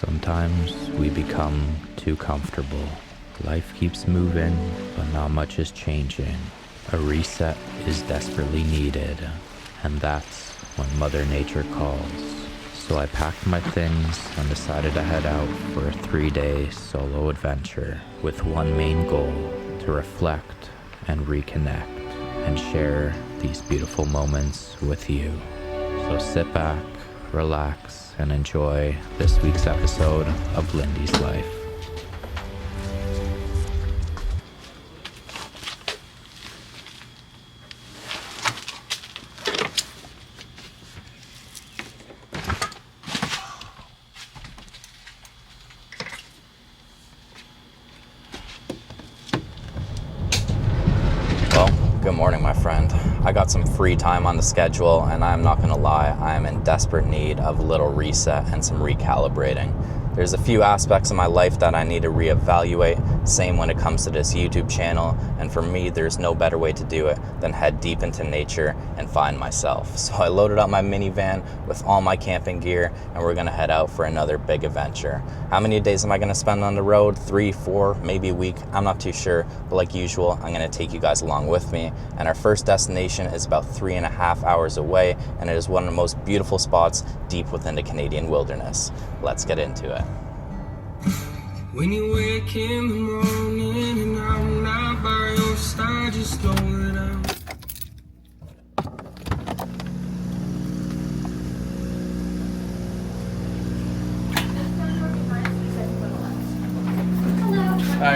Sometimes we become too comfortable. Life keeps moving, but not much is changing. A reset is desperately needed, and that's when Mother Nature calls. So I packed my things and decided to head out for a 3-day solo adventure with one main goal: to reflect and reconnect and share these beautiful moments with you. So sit back, relax, and enjoy this week's episode of Lindy's Life. Good morning, my friend. I got some free time on the schedule, and I'm not gonna lie, I am in desperate need of a little reset and some recalibrating. There's a few aspects of my life that I need to reevaluate, same when it comes to this YouTube channel, and for me, there's no better way to do it than head deep into nature and find myself. So I loaded up my minivan with all my camping gear, and we're gonna head out for another big adventure. How many days am I gonna spend on the road? 3, 4, maybe a week? I'm not too sure, but like usual, I'm gonna take you guys along with me. And our first destination is about 3.5 hours away, and it is one of the most beautiful spots deep within the Canadian wilderness. Let's get into it. When you wake in the morning and I'm not by your side, just know that I'm Hi.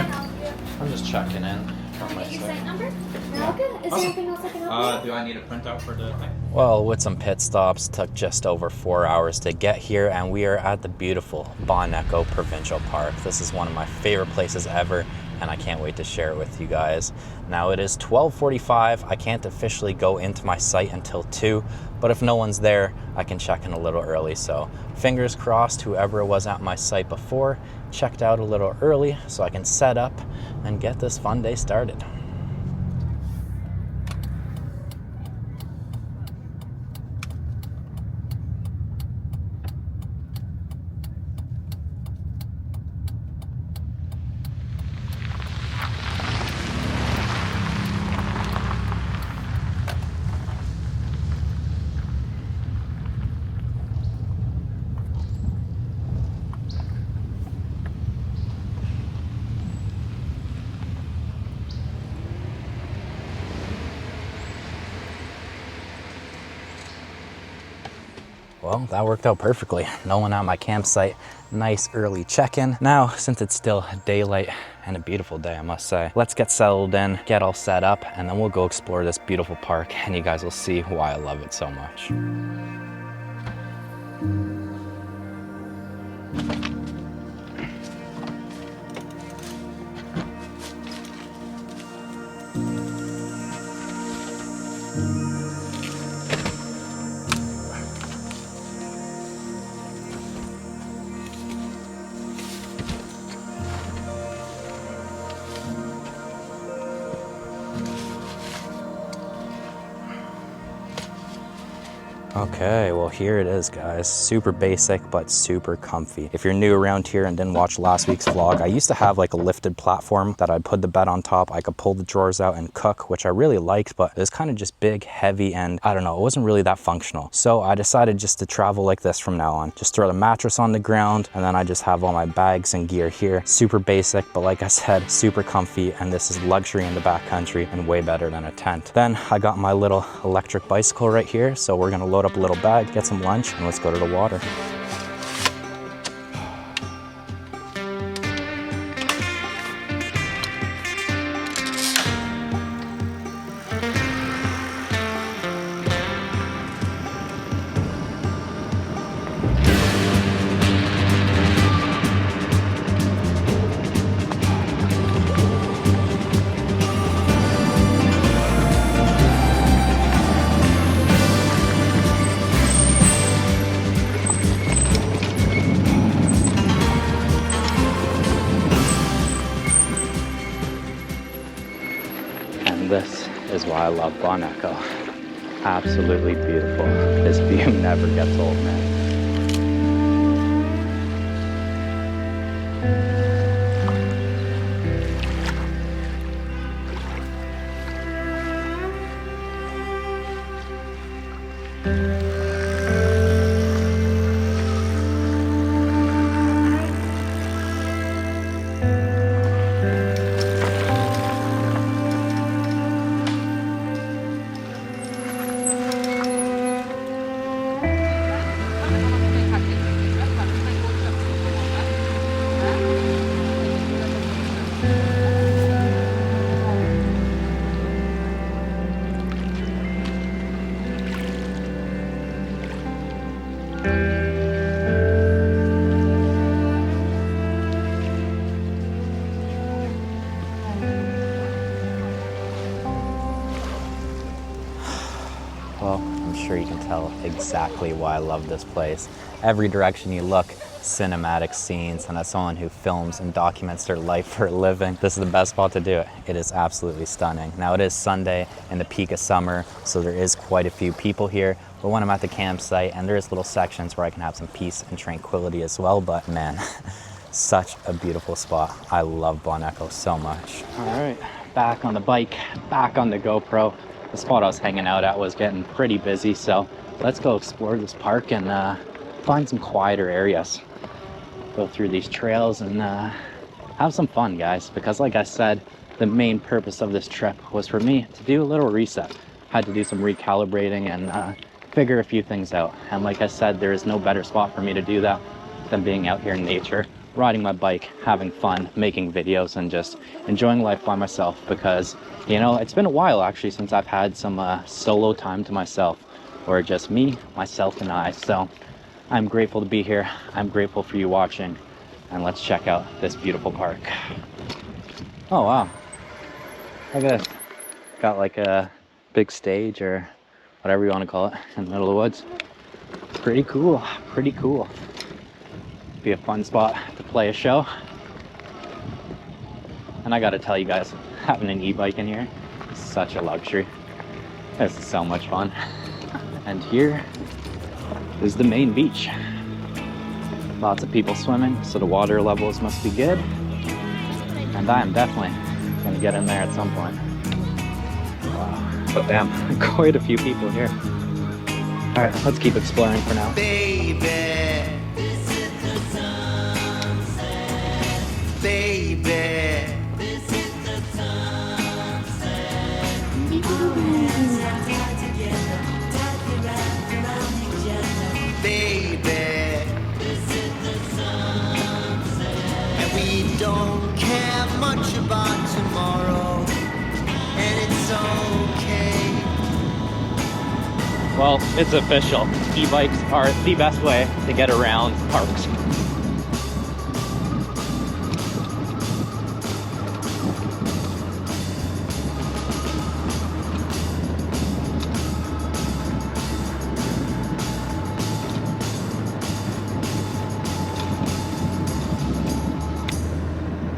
I'm just checking in from my side. Number? No, good. Is there anything else I can help you? Do I need a printout for the thing? Well, with some pit stops, took just over 4 hours to get here, and we are at the beautiful Bon Echo Provincial Park. This is one of my favorite places ever, and I can't wait to share it with you guys. Now it is 12:45. I can't officially go into my site until 2, but if no one's there, I can check in a little early. So fingers crossed, whoever was at my site before checked out a little early so I can set up and get this fun day started. Well, that worked out perfectly. No one at my campsite. Nice early check-in. Now, since it's still daylight and a beautiful day, I must say, let's get settled in, get all set up, and then we'll go explore this beautiful park, and you guys will see why I love it so much. Okay, well here it is, guys. Super basic, but super comfy. If you're new around here and didn't watch last week's vlog, I used to have like a lifted platform that I'd put the bed on top. I could pull the drawers out and cook, which I really liked, but it was kind of just big, heavy, and I don't know, it wasn't really that functional. So I decided just to travel like this from now on. Just throw the mattress on the ground, and then I just have all my bags and gear here. Super basic, but like I said, super comfy, and this is luxury in the backcountry and way better than a tent. Then I got my little electric bicycle right here, so we're gonna load up a little bag, get some lunch, and let's go to the water. And this is why I love Bon Echo. Absolutely beautiful. This view never gets old, man. sure you can tell exactly why I love this place. Every direction you look, cinematic scenes, and as someone who films and documents their life for a living, this is the best spot to do it. It is absolutely stunning. Now it is Sunday in the peak of summer, so there is quite a few people here, but when I'm at the campsite, and there's little sections where I can have some peace and tranquility as well, but man, such a beautiful spot. I love Bon Echo so much. All right, back on the bike, back on the GoPro. The spot I was hanging out at was getting pretty busy, so let's go explore this park and find some quieter areas. Go through these trails and have some fun, guys, because like I said, the main purpose of this trip was for me to do a little reset. Had to do some recalibrating and figure a few things out. And like I said, there is no better spot for me to do that than being out here in nature, riding my bike, having fun, making videos, and just enjoying life by myself, because, you know, it's been a while actually since I've had some solo time to myself, or just me, myself, and I. So I'm grateful to be here. I'm grateful for you watching, and let's check out this beautiful park. Oh wow, look at this. Got like a big stage or whatever you want to call it in the middle of the woods. Pretty cool, pretty cool. Be a fun spot to play a show. And I gotta tell you guys, having an e-bike in here is such a luxury. This is so much fun. And here is the main beach. Lots of people swimming, so the water levels must be good. And I am definitely gonna get in there at some point. Wow. But damn, quite a few people here. All right, let's keep exploring for now. Baby, this is the sunset. Baby, this is the sunset. Baby, this is the sunset. And we don't care much about tomorrow, and it's okay. Well, it's official. E-bikes are the best way to get around parks.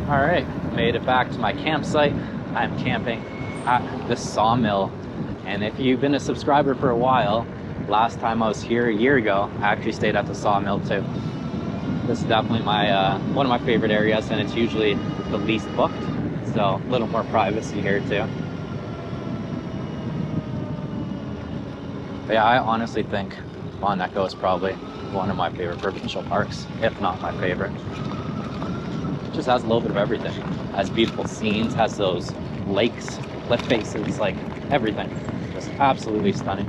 All right, made it back to my campsite. I'm camping at this sawmill. And if you've been a subscriber for a while, last time I was here a year ago, I actually stayed at the sawmill too. This is definitely my one of my favorite areas, and it's usually the least booked, so a little more privacy here too. But yeah, I honestly think Bon Echo is probably one of my favorite provincial parks, if not my favorite. It just has a little bit of everything. Has beautiful scenes, has those lakes, cliff faces, like everything. Just absolutely stunning.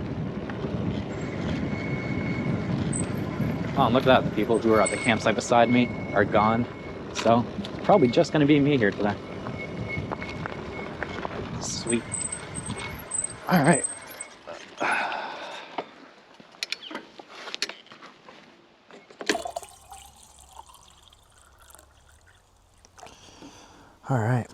Oh, and look at that. The people who are at the campsite beside me are gone. So, probably just gonna be me here today. Sweet. All right. All right,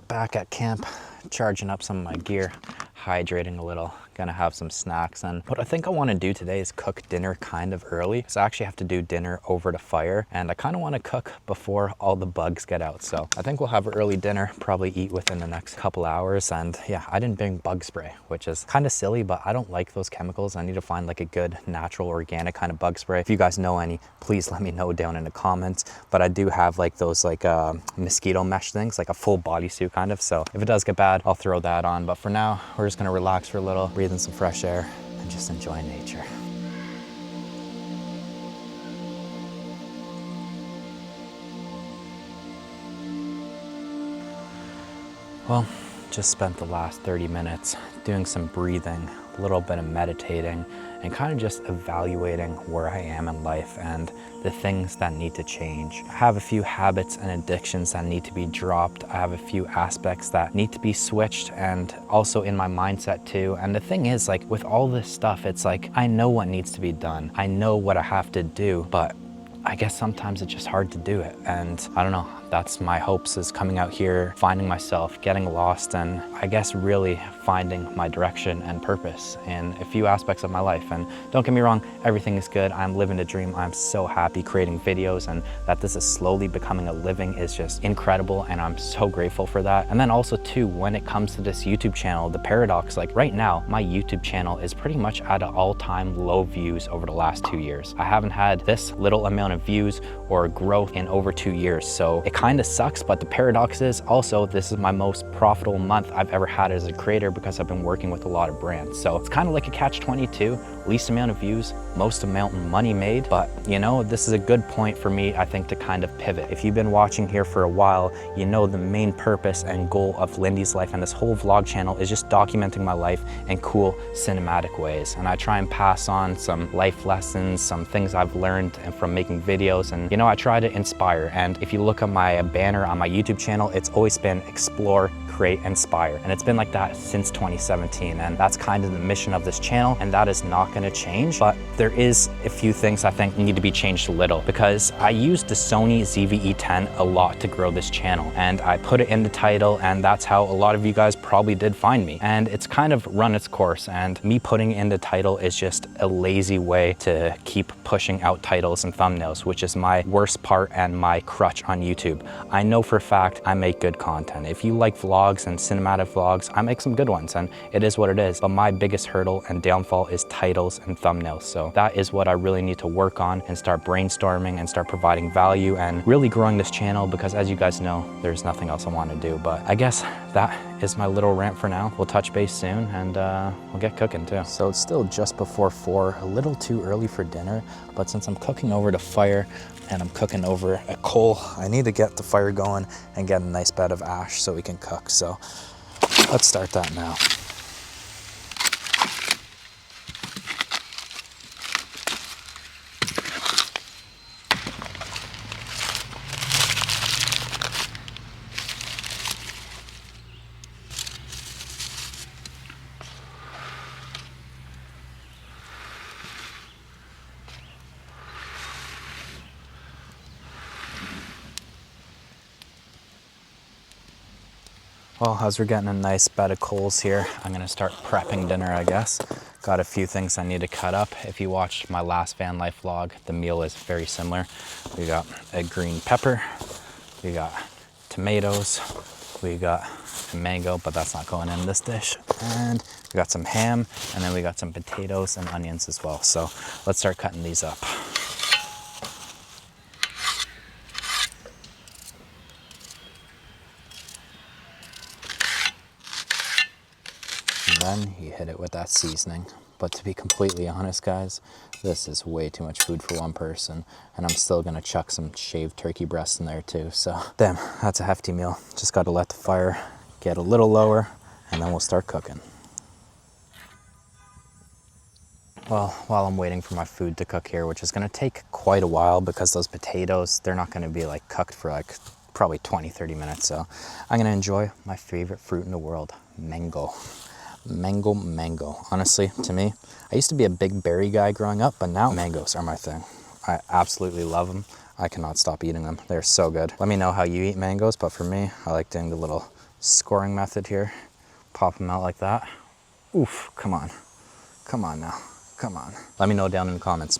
back at camp, charging up some of my gear, hydrating a little, gonna have some snacks. And what I think I want to do today is cook dinner kind of early. So I actually have to do dinner over the fire, and I kind of want to cook before all the bugs get out. So I think we'll have an early dinner, probably eat within the next couple hours. And yeah, I didn't bring bug spray, which is kind of silly, but I don't like those chemicals. I need to find like a good natural organic kind of bug spray. If you guys know any, please let me know down in the comments. But I do have like those like mosquito mesh things, like a full bodysuit kind of. So if it does get bad, I'll throw that on. But for now, we're just gonna relax for a little, breathe in some fresh air, and just enjoy nature. Well, just spent the last 30 minutes doing some breathing, a little bit of meditating, and kind of just evaluating where I am in life and the things that need to change. I have a few habits and addictions that need to be dropped. I have a few aspects that need to be switched, and also in my mindset too. And the thing is, like with all this stuff, it's like I know what needs to be done. I know what I have to do, but I guess sometimes it's just hard to do it. And I don't know, that's my hopes, is coming out here, finding myself, getting lost, and I guess really finding my direction and purpose in a few aspects of my life. And don't get me wrong, everything is good. I'm living a dream. I'm so happy creating videos, and that this is slowly becoming a living is just incredible, and I'm so grateful for that. And then also too, when it comes to this YouTube channel, the paradox, like right now, my YouTube channel is pretty much at an all-time low views over the last 2 years. I haven't had this little amount of views or growth in over 2 years. So it kind of sucks, but the paradox is also this is my most profitable month I've ever had as a creator, because I've been working with a lot of brands. So it's kind of like a catch-22, least amount of views, most amount of money made. But you know, this is a good point for me, I think, to kind of pivot. If you've been watching here for a while, you know the main purpose and goal of Lindy's life and this whole vlog channel is just documenting my life in cool cinematic ways. And I try and pass on some life lessons, some things I've learned and from making videos, and you know, I try to inspire. And if you look at my banner on my YouTube channel, it's always been explore, create, inspire. And it's been like that since 2017. And that's kind of the mission of this channel. And that is not gonna change. But there is a few things I think need to be changed a little, because I used the Sony ZV-E10 a lot to grow this channel. And I put it in the title, and that's how a lot of you guys probably did find me. And it's kind of run its course. And me putting it in the title is just a lazy way to keep pushing out titles and thumbnails, which is my worst part and my crutch on YouTube. I know for a fact I make good content. If you like vlogs and cinematic vlogs, I make some good ones, and it is what it is. But my biggest hurdle and downfall is titles and thumbnails. So that is what I really need to work on and start brainstorming and start providing value and really growing this channel, because as you guys know, there's nothing else I want to do. But I guess that is my little rant for now. We'll touch base soon, and we'll get cooking too. So it's still just before 4, a little too early for dinner, but since I'm cooking over the fire and I'm cooking over a coal, I need to get the fire going and get a nice bed of ash so we can cook. So let's start that now. Well, as we're getting a nice bed of coals here, I'm gonna start prepping dinner, I guess. Got a few things I need to cut up. If you watched my last van life vlog, the meal is very similar. We got a green pepper, we got tomatoes, we got a mango, but that's not going in this dish. And we got some ham, and then we got some potatoes and onions as well. So let's start cutting these up. Then you hit it with that seasoning. But to be completely honest, guys, this is way too much food for one person, and I'm still gonna chuck some shaved turkey breast in there too. So damn, that's a hefty meal. Just gotta let the fire get a little lower, and then we'll start cooking. Well, while I'm waiting for my food to cook here, which is gonna take quite a while because those potatoes, they're not gonna be like cooked for like probably 20-30 minutes. So I'm gonna enjoy my favorite fruit in the world, mango. Mango. Honestly, to me, I used to be a big berry guy growing up, but now mangoes are my thing. I absolutely love them. I cannot stop eating them. They're so good. Let me know how you eat mangoes, but for me, I like doing the little scoring method here. Pop them out like that. Oof, come on. Come on now, come on. Let me know down in the comments,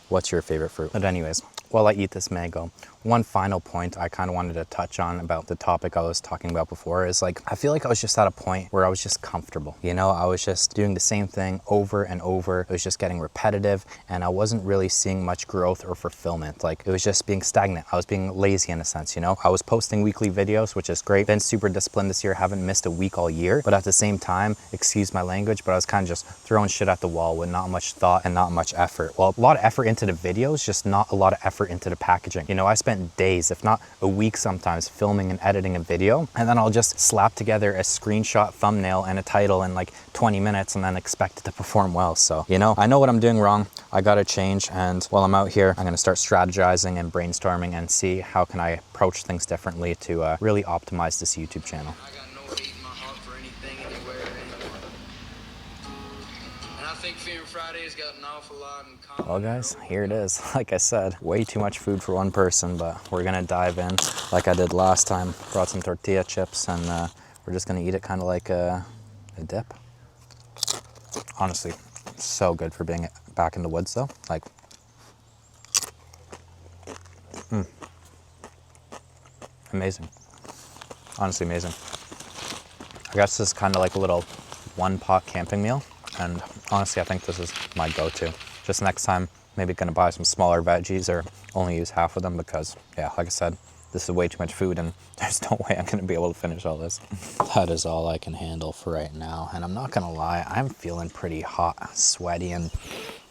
what's your favorite fruit? But anyways, while I eat this mango, one final point I kind of wanted to touch on about the topic I was talking about before is like, I feel like I was just at a point where I was just comfortable. You know, I was just doing the same thing over and over. It was just getting repetitive, and I wasn't really seeing much growth or fulfillment. Like, it was just being stagnant. I was being lazy in a sense, you know? I was posting weekly videos, which is great. Been super disciplined this year. Haven't missed a week all year. But at the same time, excuse my language, but I was kind of just throwing shit at the wall with not much thought and not much effort. Well, a lot of effort into the videos, just not a lot of effort into the packaging. You know, I spent days, if not a week sometimes, filming and editing a video, and then I'll just slap together a screenshot thumbnail and a title in like 20 minutes and then expect it to perform well. So, you know, I know what I'm doing wrong. I gotta change, and while I'm out here, I'm gonna start strategizing and brainstorming and see how can I approach things differently to really optimize this YouTube channel. I got no hate in my heart for anything, anywhere, anyone. And I think Fear and Friday Friday's got an awful lot in common. Well guys, here it is. Like I said, way too much food for one person, but we're gonna dive in like I did last time. Brought some tortilla chips and we're just gonna eat it kind of like a dip. Honestly, so good for being back in the woods though. Like, amazing. Honestly amazing. I guess this is kind of like a little one-pot camping meal, and honestly I think this is my go-to. Just next time, maybe gonna buy some smaller veggies or only use half of them because, yeah, like I said, this is way too much food and there's no way I'm gonna be able to finish all this. That is all I can handle for right now, and I'm not gonna lie, I'm feeling pretty hot, sweaty, and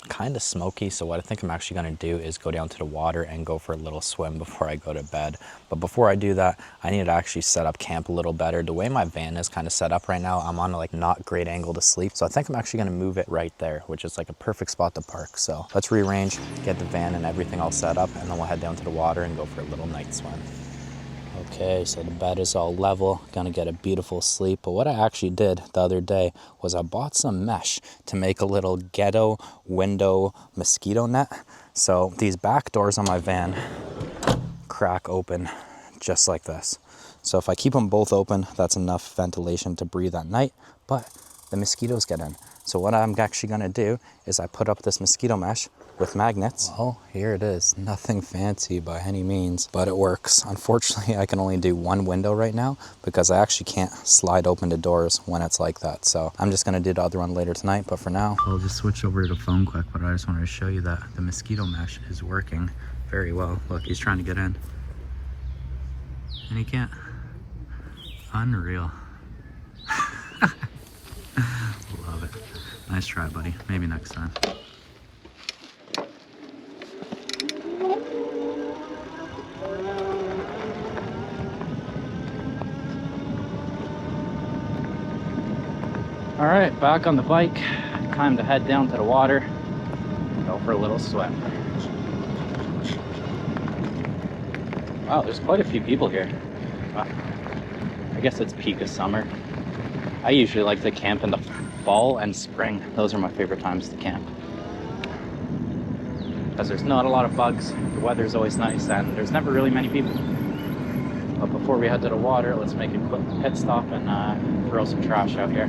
kind of smoky. So what I think I'm actually gonna do is go down to the water and go for a little swim before I go to bed. But before I do that, I need to actually set up camp a little better. The way my van is kind of set up right now, I'm on a like not great angle to sleep. So I think I'm actually gonna move it right there, which is like a perfect spot to park. So let's rearrange, get the van and everything all set up, and then we'll head down to the water and go for a little night swim. Okay, so the bed is all level, gonna get a beautiful sleep. But what I actually did the other day was I bought some mesh to make a little ghetto window mosquito net. So these back doors on my van crack open just like this. So if I keep them both open, that's enough ventilation to breathe at night, but the mosquitoes get in. So what I'm actually gonna do is I put up this mosquito mesh with magnets. Well, here it is. Nothing fancy by any means, but it works. Unfortunately, I can only do one window right now because I actually can't slide open the doors when it's like that. So I'm just gonna do the other one later tonight, but for now, I'll just switch over to the phone quick, but I just wanted to show you that the mosquito mesh is working very well. Look, he's trying to get in and he can't. Unreal. Love it. Nice try, buddy. Maybe next time. All right, back on the bike. Time to head down to the water, go for a little swim. Wow, there's quite a few people here. Wow. I guess it's peak of summer. I usually like to camp in the fall and spring. Those are my favorite times to camp, because there's not a lot of bugs, the weather's always nice, and there's never really many people. But before we head to the water, let's make a quick pit stop and throw some trash out here.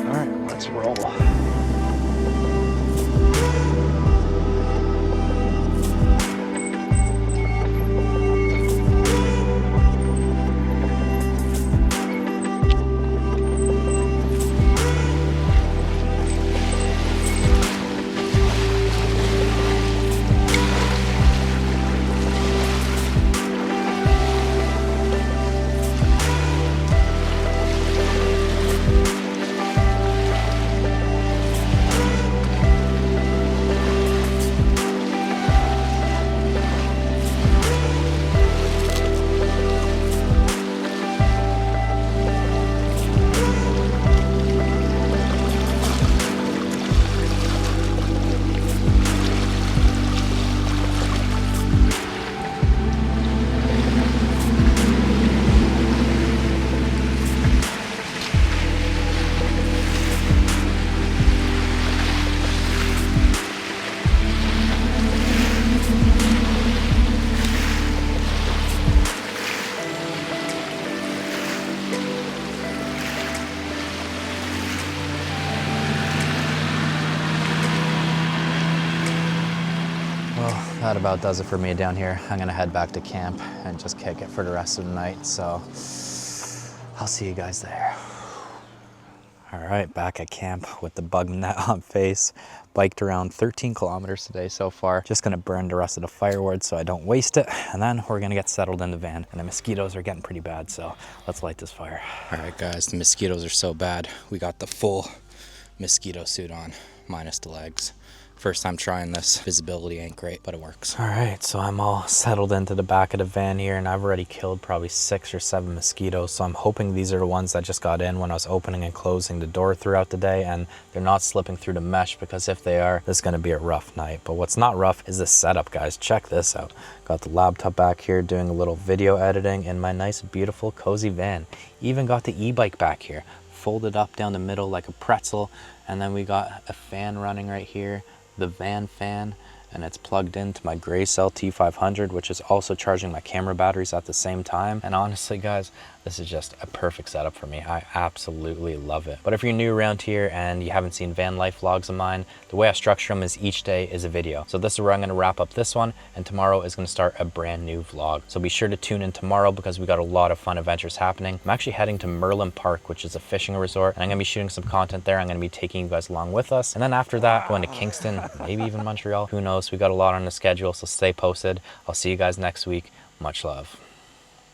All right, let's roll. That about does it for me down here. I'm gonna head back to camp and just kick it for the rest of the night. So I'll see you guys there. All right, back at camp with the bug net on face. Biked around 13 kilometers today so far. Just gonna burn the rest of the firewood so I don't waste it. And then we're gonna get settled in the van. And the mosquitoes are getting pretty bad, so let's light this fire. All right guys, the mosquitoes are so bad. We got the full mosquito suit on, minus the legs. First time trying this. Visibility ain't great, but it works. All right, so I'm all settled into the back of the van here, and I've already killed probably 6 or 7 mosquitoes. So I'm hoping these are the ones that just got in when I was opening and closing the door throughout the day, and they're not slipping through the mesh, because if they are, this is gonna be a rough night. But what's not rough is the setup, guys. Check this out. Got the laptop back here doing a little video editing in my nice, beautiful, cozy van. Even got the e-bike back here, folded up down the middle like a pretzel, and then we got a fan running right here, the van fan, and it's plugged into my Gracell T500, which is also charging my camera batteries at the same time. And honestly, guys, this is just a perfect setup for me. I absolutely love it. But if you're new around here and you haven't seen van life vlogs of mine, the way I structure them is each day is a video. So this is where I'm gonna wrap up this one, and tomorrow is gonna start a brand new vlog. So be sure to tune in tomorrow, because we got a lot of fun adventures happening. I'm actually heading to Merlin Park, which is a fishing resort, and I'm gonna be shooting some content there. I'm gonna be taking you guys along with us. And then after that, going to Kingston, maybe even Montreal, who knows? We got a lot on the schedule, so stay posted. I'll see you guys next week. Much love.